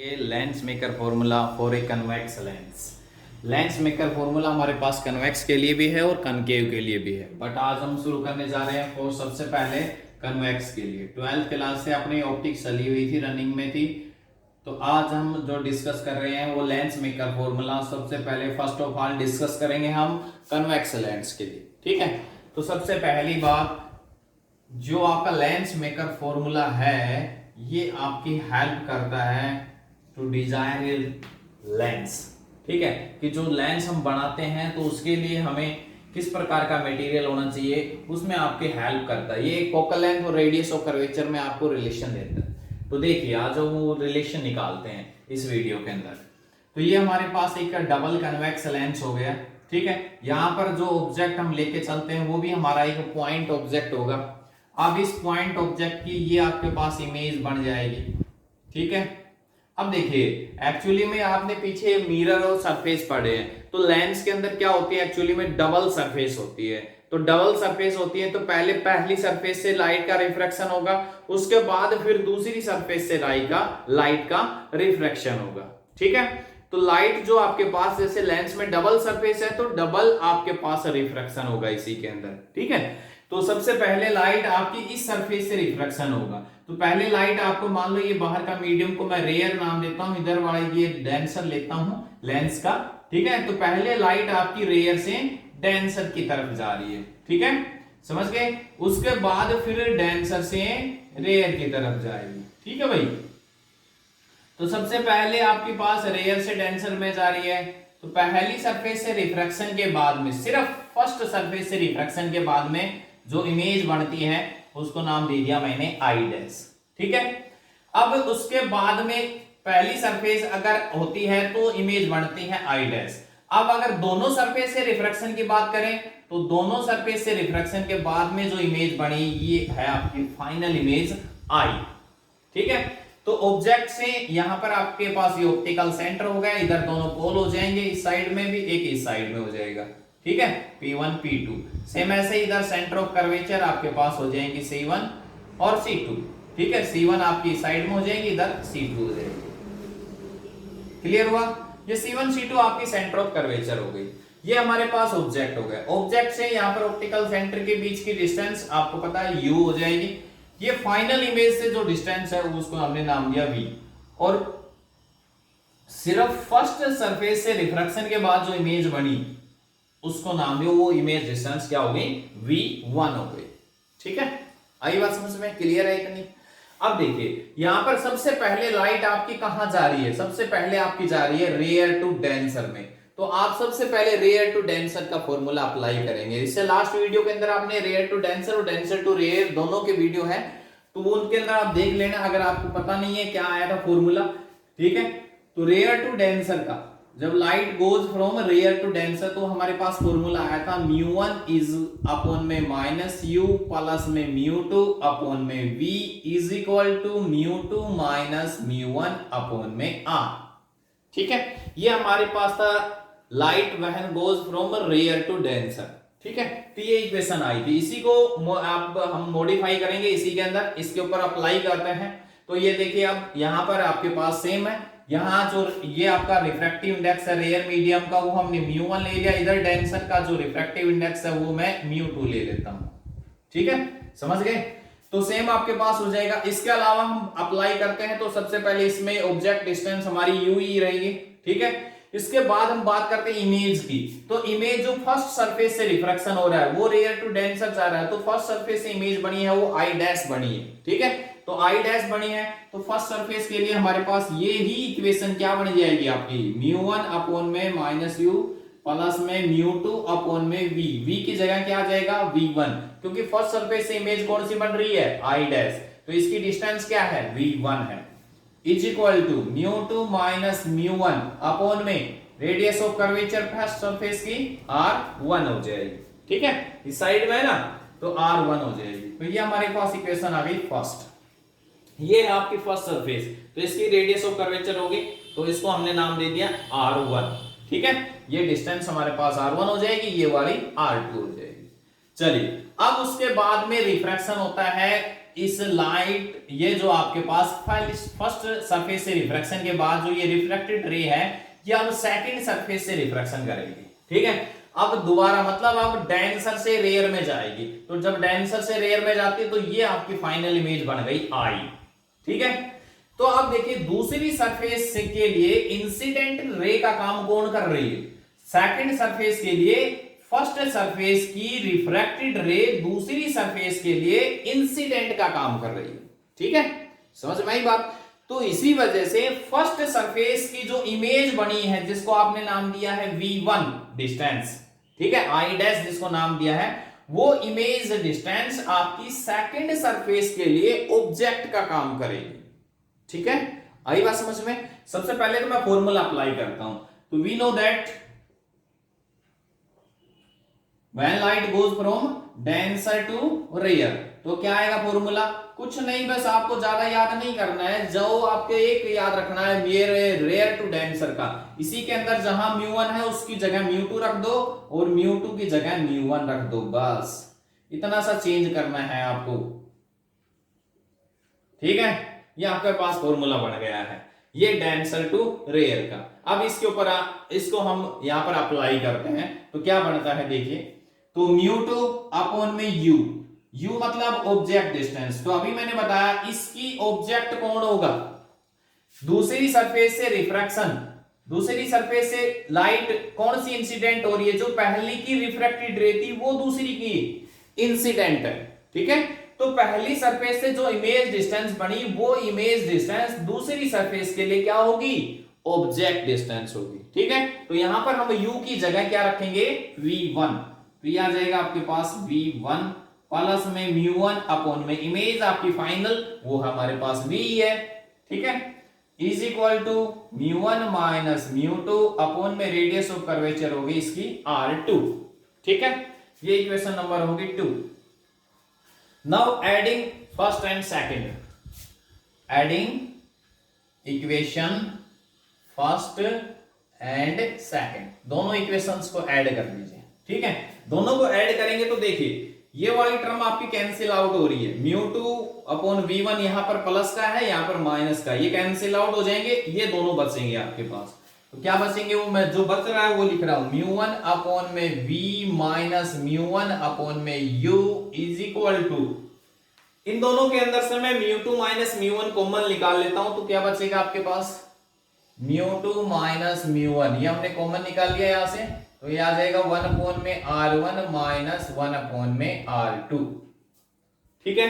ये lens maker formula for a convex lens. Lens maker formula हमारे पास convex के लिए भी है और कनकेव के लिए भी है, बट आज हम शुरू करने जा रहे हैं फॉर सबसे पहले कन्वेक्स के लिए। 12th क्लास से अपनी ऑप्टिक्स चली हुई थी, रनिंग में थी, तो आज हम जो डिस्कस कर रहे हैं वो लेंस मेकर फॉर्मूला। सबसे पहले फर्स्ट ऑफ ऑल डिस्कस करेंगे हम कन्वेक्स लेंस के लिए, ठीक है। तो सबसे पहली बात, जो आपका लेंस मेकर फॉर्मूला है ये आपकी हेल्प करता है टू डिजाइन ए लेंस, ठीक है, कि जो लेंस हम बनाते हैं तो उसके लिए हमें किस प्रकार का मटेरियल होना चाहिए, उसमें आपकी हेल्प करता है। ये फोकल लेंथ और रेडियस ऑफ कर्वेचर में आपको रिलेशन देता है। तो देखिए आज हम वो रिलेशन निकालते हैं इस वीडियो के अंदर। तो ये हमारे पास एक डबल कन्वेक्स लेंस हो गया, ठीक है। यहाँ पर जो ऑब्जेक्ट हम लेके चलते हैं वो भी हमारा एक पॉइंट ऑब्जेक्ट होगा। अब इस पॉइंट ऑब्जेक्ट की ये आपके पास इमेज बन जाएगी, ठीक है। अब देखिए एक्चुअली में आपने पीछे मिरर और सरफेस पढ़े हैं, तो लेंस के अंदर क्या होती है, एक्चुअली में डबल सरफेस होती है। तो डबल सरफेस होती है तो पहली सरफेस से लाइट का रिफ्रैक्शन होगा, उसके बाद फिर दूसरी सरफेस से लाइट का रिफ्रैक्शन होगा, ठीक है। तो लाइट जो आपके पास, जैसे लेंस में डबल सरफेस है तो डबल आपके पास रिफ्रैक्शन होगा इसी के अंदर, ठीक है। तो सबसे पहले लाइट आपकी इस सरफेस से रिफ्रैक्शन होगा। तो पहले लाइट आपको, मान लो ये बाहर का मीडियम को मैं रेयर नाम देता हूं, इधर वाला ये डेंसर लेता हूं लेंस का, ठीक है। तो पहले लाइट आपकी रेयर से डेंसर की तरफ जा रही है, ठीक है, समझ गए। उसके बाद फिर डेंसर से रेयर की तरफ जाएगी, ठीक है भाई। तो सबसे पहले आपके पास रेयर से डेंसर में जा रही है, तो पहली सरफेस से रिफ्रैक्शन के बाद में, सिर्फ फर्स्ट सरफेस से रिफ्रैक्शन के बाद में जो इमेज बनती है उसको नाम दे दिया मैंने आई डैश, ठीक है। अब उसके बाद में पहली सरफेस अगर होती है तो इमेज बनती है आई डैश। अब अगर दोनों सरफेस से रिफ्रैक्शन की बात करें तो दोनों सरफेस से रिफ्रैक्शन के बाद में जो इमेज बनी ये है आपकी फाइनल इमेज आई, ठीक है। तो ऑब्जेक्ट से यहां पर आपके पास ये ऑप्टिकल सेंटर हो गया, इधर दोनों पोल हो जाएंगे, इस साइड में भी एक इस साइड में हो जाएगा, ठीक है, P1 P2। सेम ऐसे इधर सेंटर ऑफ कर्वेचर आपके पास हो जाएंगे C1 और C2, ठीक है। C1 आपकी साइड में हो जाएगी, इधर C2 हो जाएगी। क्लियर हुआ? ये C1 C2 आपकी सेंटर ऑफ कर्वेचर हो गई। ये हमारे पास ऑब्जेक्ट हो गया। ऑब्जेक्ट से यहां पर ऑप्टिकल सेंटर के बीच की डिस्टेंस आपको पता है U हो जाएगी। ये फाइनल इमेज से जो डिस्टेंस है उसको हमने नाम दिया V, और सिर्फ फर्स्ट सरफेस से रिफ्रैक्शन के बाद जो इमेज बनी उसको नाम दिया, वो इमेज डिस्टेंस क्या हो गई, V1 हो गई, ठीक है। आई बात समझ में? क्लियर है कि नहीं? अब देखिए यहां पर सबसे पहले लाइट आपकी कहां जा रही है, सबसे पहले आपकी जा रही है रेयर टू डेंसर में। तो आप सबसे पहले रेयर टू डेंसर का फॉर्मूला अप्लाई करेंगे। इससे लास्ट वीडियो के अंदर आपने रेयर टू डेंसर और डेंसर टू रेयर दोनों के वीडियो है, तो वो उनके अंदर आप देख लेना अगर आपको पता नहीं है क्या आया था फॉर्मूला, ठीक है। तो रेयर टू डेंसर का, जब light goes from rare to denser तो हमारे पास फॉर्मूला आया था μ1 इज अपॉन में माइनस u प्लस में μ2 अपॉन में v is equal to μ2 minus μ1 upon में r, ठीक है। ये हमारे पास था light when goes from rare to denser, ठीक है। तो ये इक्वेशन आई थी, इसी को अब हम मॉडिफाई करेंगे इसी के अंदर, इसके ऊपर अप्लाई करते हैं। तो ये देखिए अब यहां पर आपके पास सेम है, यहाँ जो ये आपका रिफ्रैक्टिव इंडेक्स है रेयर मीडियम का वो हमने μ1 ले लिया, इधर डेंसर का जो रिफ्रैक्टिव इंडेक्स है वो मैं μ2 ले लेता हूं, ठीक है, समझ गए। तो सेम आपके पास हो जाएगा। इसके अलावा हम अप्लाई करते हैं, तो सबसे पहले इसमें ऑब्जेक्ट डिस्टेंस हमारी ue रहेगी, ठीक है। इसके बाद हम बात करते हैं इमेज की। तो इमेज जो फर्स्ट सरफेस से रिफ्रैक्शन हो रहा है वो रेयर टू डेंसर जा रहा है, तो फर्स्ट सरफेस से इमेज बनी है वो आई डैश बनी है, ठीक है। तो आई डैश बनी है तो फर्स्ट सरफेस के लिए हमारे पास ये ही इक्वेशन क्या बन जाएगी आपकी, μ1 अपॉन में माइनस u प्लस में μ2 अपॉन में v, v की जगह क्या आ जाएगा v1, क्योंकि फर्स्ट सरफेस से इमेज कौन सी बन रही है, आई डैश, तो इसकी डिस्टेंस क्या है, v1 है, is equal to μ2 minus μ1 upon में radius of curvature first surface की r1 हो जाएगी, ठीक है। इस साइड में है ना, तो r1 हो जाएगी। तो ये हमारे पास इक्वेशन आ गई फर्स्ट। ये है आपकी फर्स्ट सरफेस, तो इसकी रेडियस ऑफ कर्वेचर होगी, तो इसको हमने नाम दे दिया r1, ठीक है। ये डिस्टेंस हमारे पास r1 हो जाएगी, ये वाली r2 हो जाएगी। चलिए अब उसके बाद में रिफ्रैक्शन होता है इस लाइट, ये जो आपके पास फर्स्ट सरफेस से रिफ्रैक्शन के बाद जो ये रिफ्लेक्टेड रे है, ये अब सेकंड सरफेस से रिफ्रैक्शन करेगी। ठीक है, अब दोबारा मतलब अब डेंसर से रेयर में जाएगी, तो जब डेंसर से रेयर में जाती है तो ये आपकी फाइनल इमेज बन गई आई। ठीक है, तो अब देखिए दूसरी सरफेस के लिए इंसिडेंट रे का काम कौन कर रही है? सेकंड सरफेस के लिए फर्स्ट सरफेस की रिफ्रैक्टेड रे दूसरी सरफेस के लिए इंसिडेंट का काम कर रही है। ठीक है, समझ में आई बात? तो इसी वजह से फर्स्ट सरफेस की जो इमेज बनी है, जिसको आपने नाम दिया है V1 डिस्टेंस, ठीक है, I डैश जिसको नाम दिया है, वो इमेज डिस्टेंस आपकी सेकंड सरफेस के लिए ऑब्जेक्ट का काम करेगी। ठीक है, आई बात समझ में? सबसे पहले तो मैं फॉर्मूला अप्लाई करता हूं। तो we know that when light goes from denser to rarer, तो क्या आएगा फॉर्मूला? कुछ नहीं, बस आपको ज्यादा याद नहीं करना है, जो आपके एक याद रखना है रेयर टू डेंसर का। इसी के अंदर जहां μ1 है उसकी जगह μ2 रख दो और μ2 की जगह μ1 रख दो, बस इतना सा चेंज करना है आपको। ठीक है, ये आपके पास फॉर्मूला बन गया है, ये डेंसर टू रेयर का। अब इसके ऊपर इसको हम यहां पर अप्लाई करते हैं, तो क्या बनता है देखिए, तो μ2 अपॉन में u मतलब ऑब्जेक्ट डिस्टेंस। तो अभी मैंने बताया इसकी ऑब्जेक्ट कौन होगा? दूसरी सरफेस से रिफ्रैक्शन, दूसरी सरफेस से लाइट कौन सी इंसिडेंट हो रही है? जो पहली की रिफ्रैक्टेड रे थी वो दूसरी की इंसिडेंट है। ठीक है, तो पहली सरफेस से जो इमेज डिस्टेंस बनी वो इमेज डिस्टेंस दूसरी सरफेस के लिए क्या होगी? ऑब्जेक्ट डिस्टेंस होगी। ठीक है, तो यहां पर हम u की जगह क्या रखेंगे? V1, तो ये आ जाएगा आपके पास V1 प्लस में μ1 अपॉन में इमेज आपकी फाइनल वो हमारे पास V है। ठीक है, is equal to μ1 minus μ2 upon में रेडियस ऑफ कर्वेचर होगी इसकी R2। ठीक है, ये इक्वेशन नंबर होगी 2। Now adding first and second, adding equation first and second, दोनों इक्वेशंस को ऐड कर लीजिए। ठीक है, दोनों को ऐड करेंगे तो देखिए ये वाली टर्म आपकी कैंसिल आउट हो रही है, μ2 अपॉन V1 यहां पर प्लस का है, यहां पर माइनस का, ये कैंसिल आउट हो जाएंगे, ये दोनों बचेंगे आपके पास। तो क्या बचेंगे? वो मैं जो बच रहा है वो लिख रहा हूं, μ1 अपॉन में V माइनस μ1 अपॉन में U इज इक्वल टू, इन दोनों के अंदर से मैं μ2 माइनस μ1 कॉमन निकाल लेता हूं, तो क्या बचेगा आपके पास? μ2 माइनस μ1, ये हमने कॉमन निकाल लिया यहां से, तो ये आ जाएगा 1 अपॉन में R1 माइनस 1 अपॉन में R2। ठीक है,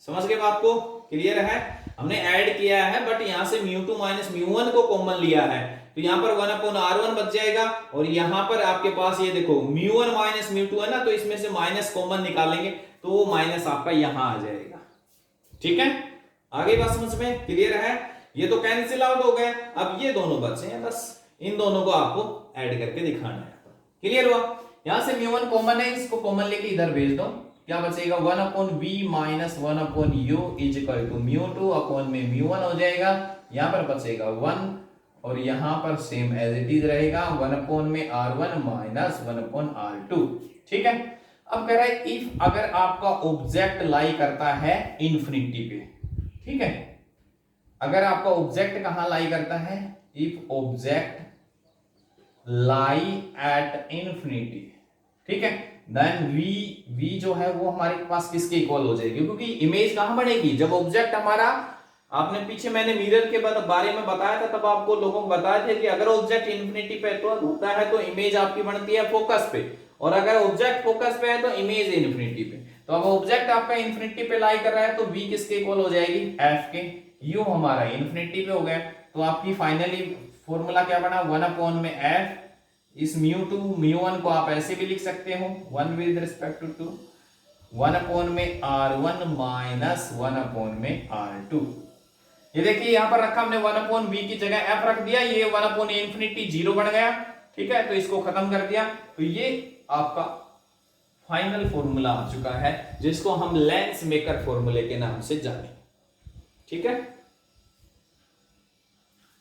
समझ गए बात को? क्लियर है? हमने ऐड किया है बट यहां से μ2 माइनस μ1 को कॉमन लिया है, तो यहां पर 1 अपॉन R1 बच जाएगा, और यहां पर आपके पास ये देखो μ1 माइनस μ2 है ना, तो इसमें से माइनस कॉमन निकालेंगे तो वो माइनस आपका यहां आ जाएगा। ठीक है, आगे बात समझ में? क्लियर है? ये तो कैंसिल आउट हो गए, अब ये दोनों बचे हैं, बस इन दोनों को आपको ऐड करके दिखाना है। क्लियर हुआ? यहां से μ1 कॉमन है, इसको कॉमन लेके इधर भेज दो, क्या बचेगा? 1 upon V minus 1 upon U is equal to μ2 upon में μ1 हो जाएगा, यहां पर बचेगा 1 और यहां पर सेम एज इट इज रहेगा 1 अपॉन में R1 माइनस 1 अपॉन R2। ठीक है, अब कह रहा है इफ अगर आपका ऑब्जेक्ट लाई करता है इंफिनिटी पे, ठीक है, अगर आपका ऑब्जेक्ट कहां लाई करता है? If object lie at infinity, ठीक है, देन v जो है वो हमारे पास किसके इक्वल हो जाएगी? क्योंकि इमेज कहां बनेगी? जब ऑब्जेक्ट हमारा, आपने पीछे मैंने मिरर के बारे में बताया था, तब आपको लोगों को बताए थे कि अगर ऑब्जेक्ट इंफिनिटी पे तो होता है तो इमेज आपकी बनती है फोकस पे, और अगर ऑब्जेक्ट फोकस पे है तो इमेज इंफिनिटी पे। तो अब ऑब्जेक्ट आपका इंफिनिटी पे लाई कर रहा है तो v किसके इक्वल हो जाएगी? f के। u हमारा इंफिनिटी पे हो गया, तो आपकी फाइनली फॉर्मूला क्या बना? 1 अपॉन में f, इस μ2 μ1 को आप ऐसे भी लिख सकते हो 1 विद रिस्पेक्ट टू 2, 1 अपॉन में R1 माइनस 1 अपॉन में R2। ये देखिए यहां पर रखा हमने 1 अपॉन v की जगह f रख दिया, ये 1 अपॉन इंफिनिटी 0 बन गया। ठीक है, तो इसको खत्म कर दिया, तो ये आपका फाइनल फॉर्मूला आ चुका है, जिसको हम लेंस मेकर फॉर्मूले के नाम से जाने। ठीक है,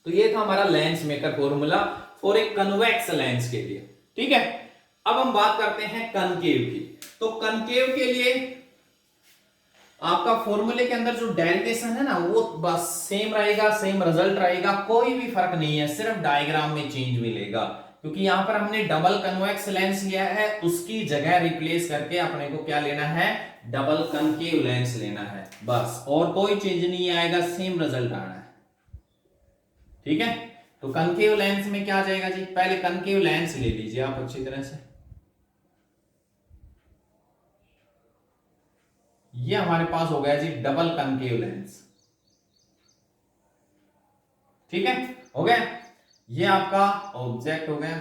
तो ये था हमारा lens maker formula for a convex lens के लिए। ठीक है, अब हम बात करते हैं कनकेव की। तो कनकेव के लिए आपका फॉर्मूले के अंदर जो डेरिवेशन है ना वो बस सेम रहेगा, सेम रिजल्ट रहेगा, कोई भी फर्क नहीं है, सिर्फ डायग्राम में चेंज मिलेगा, क्योंकि यहां पर हमने डबल कन्वेक्स लेंस लिया है, उसकी जगह रिप्लेस करके अपने को क्या लेना है, डबल कनकेव लेंस लेना है बस, और कोई चेंज नहीं आएगा, सेम रिजल्ट आना है। ठीक है, तो कनकेव लेंस में क्या आ जाएगा जी, पहले कनकेव लेंस ले लीजिए आप अच्छी तरह से। ये हमारे पास हो गया जी डबल कनकेव लेंस। ठीक है, हो गया, ये आपका ऑब्जेक्ट हो गया।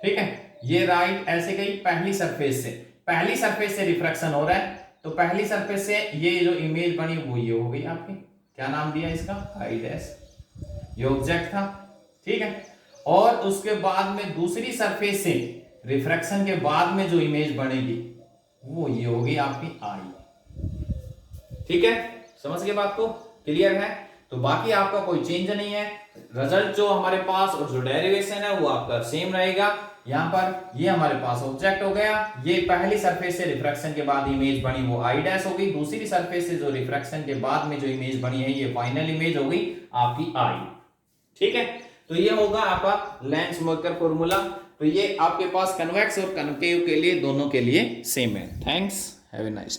ठीक है, ये राइट ऐसे गई पहली सरफेस से, पहली सरफेस से रिफ्रैक्शन हो रहा है, तो पहली सरफेस से ये जो इमेज बनी वो ये हो गई आपकी, क्या नाम दिया इसका, आई डैश, ये ऑब्जेक्ट था। ठीक है, और उसके बाद में दूसरी सरफेस से रिफ्रैक्शन के बाद में जो इमेज बनेगी वो ये होगी आपकी आई। ठीक है, समझ गए बात को, क्लियर है। तो बाकी आपका कोई चेंज नहीं है, रिजल्ट जो हमारे पास और जो डेरिवेशन है वो आपका सेम रहेगा। यहां पर ये हमारे पास ऑब्जेक्ट हो गया, ये पहली सरफेस से रिफ्रैक्शन के बाद इमेज बनी वो आई डैश हो गई, दूसरी सरफेस से जो रिफ्रैक्शन के बाद में जो इमेज बनी है ये फाइनल इमेज हो गई आपकी आई। ठीक है, तो ये होगा आपका लेंस मेकर फॉर्मूला। तो ये आपके पास कन्वेक्स और कनकेव के लिए दोनों के लिए सेम है। Thanks, have a nice.